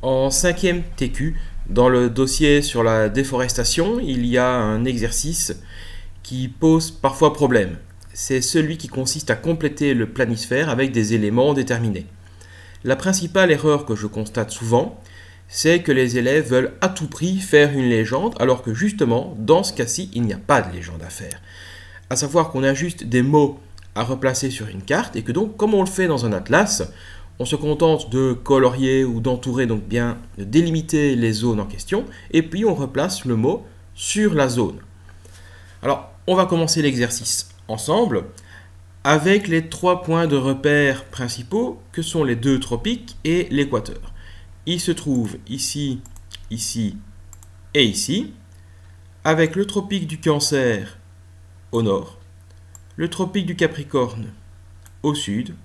En 5e TQ, dans le dossier sur la déforestation, il y a un exercice qui pose parfois problème. C'est celui qui consiste à compléter le planisphère avec des éléments déterminés. La principale erreur que je constate souvent, c'est que les élèves veulent à tout prix faire une légende, alors que justement, dans ce cas-ci, il n'y a pas de légende à faire. À savoir qu'on a juste des mots à replacer sur une carte, et que donc, comme on le fait dans un atlas, on se contente de colorier ou d'entourer, donc bien de délimiter les zones en question, et puis on replace le mot sur la zone. Alors, on va commencer l'exercice ensemble avec les 3 points de repère principaux que sont les 2 tropiques et l'équateur. Ils se trouvent ici, ici et ici, avec le tropique du Cancer au nord, le tropique du Capricorne au sud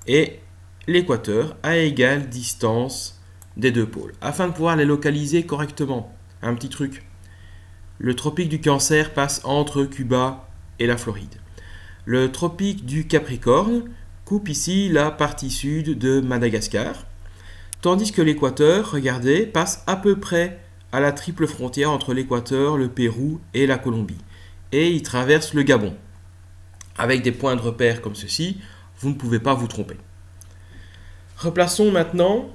et l'équateur à égale distance des 2 pôles, afin de pouvoir les localiser correctement. Un petit truc. Le tropique du Cancer passe entre Cuba et la Floride. Le tropique du Capricorne coupe ici la partie sud de Madagascar, tandis que l'équateur, regardez, passe à peu près à la triple frontière entre l'équateur, le Pérou et la Colombie. Et il traverse le Gabon. Avec des points de repère comme ceci, vous ne pouvez pas vous tromper. Replaçons maintenant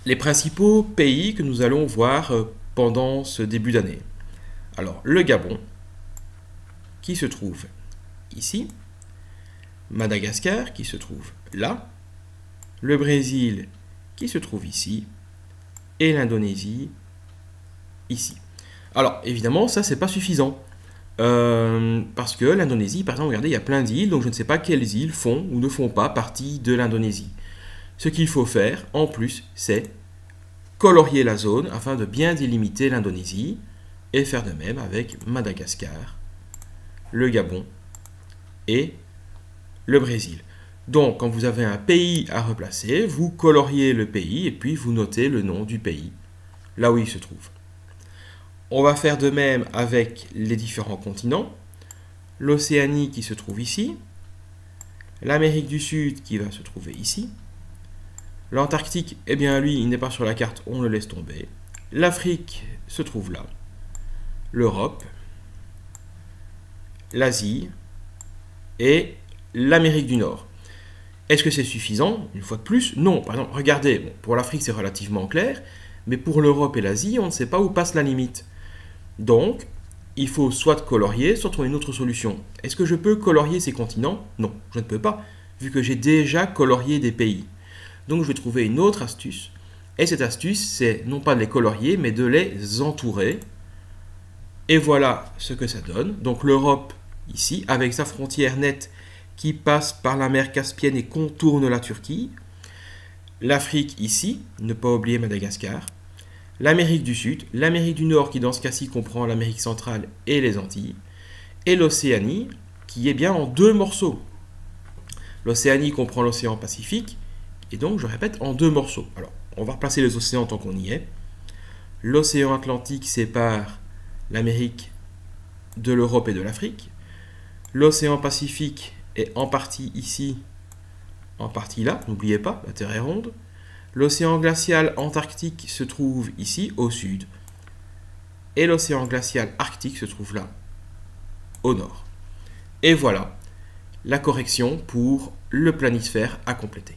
les principaux pays que nous allons voir pendant ce début d'année. Alors, le Gabon, qui se trouve ici, Madagascar, qui se trouve là, le Brésil, qui se trouve ici, et l'Indonésie, ici. Alors, évidemment, ça, c'est pas suffisant. Parce que l'Indonésie, par exemple, regardez, il y a plein d'îles, donc je ne sais pas quelles îles font ou ne font pas partie de l'Indonésie. Ce qu'il faut faire, en plus, c'est colorier la zone afin de bien délimiter l'Indonésie et faire de même avec Madagascar, le Gabon et le Brésil. Donc, quand vous avez un pays à replacer, vous coloriez le pays et puis vous notez le nom du pays, là où il se trouve. On va faire de même avec les différents continents. L'Océanie qui se trouve ici, l'Amérique du Sud qui va se trouver ici, l'Antarctique, eh bien lui, il n'est pas sur la carte, on le laisse tomber. L'Afrique se trouve là, l'Europe, l'Asie et l'Amérique du Nord. Est-ce que c'est suffisant? Une fois de plus, non. Par exemple, regardez, bon, pour l'Afrique c'est relativement clair, mais pour l'Europe et l'Asie, on ne sait pas où passe la limite. Donc, il faut soit colorier, soit trouver une autre solution. Est-ce que je peux colorier ces continents? Non, je ne peux pas, vu que j'ai déjà colorié des pays. Donc, je vais trouver une autre astuce. Et cette astuce, c'est non pas de les colorier, mais de les entourer. Et voilà ce que ça donne. Donc, l'Europe, ici, avec sa frontière nette qui passe par la mer Caspienne et contourne la Turquie. L'Afrique, ici, ne pas oublier Madagascar. L'Amérique du Sud, l'Amérique du Nord qui dans ce cas-ci comprend l'Amérique centrale et les Antilles, et l'Océanie qui est bien en 2 morceaux. L'Océanie comprend l'océan Pacifique, et donc je répète en 2 morceaux. Alors, on va replacer les océans tant qu'on y est. L'océan Atlantique sépare l'Amérique de l'Europe et de l'Afrique. L'océan Pacifique est en partie ici, en partie là, n'oubliez pas, la Terre est ronde. L'océan glacial antarctique se trouve ici, au sud. Et l'océan glacial arctique se trouve là, au nord. Et voilà la correction pour le planisphère à compléter.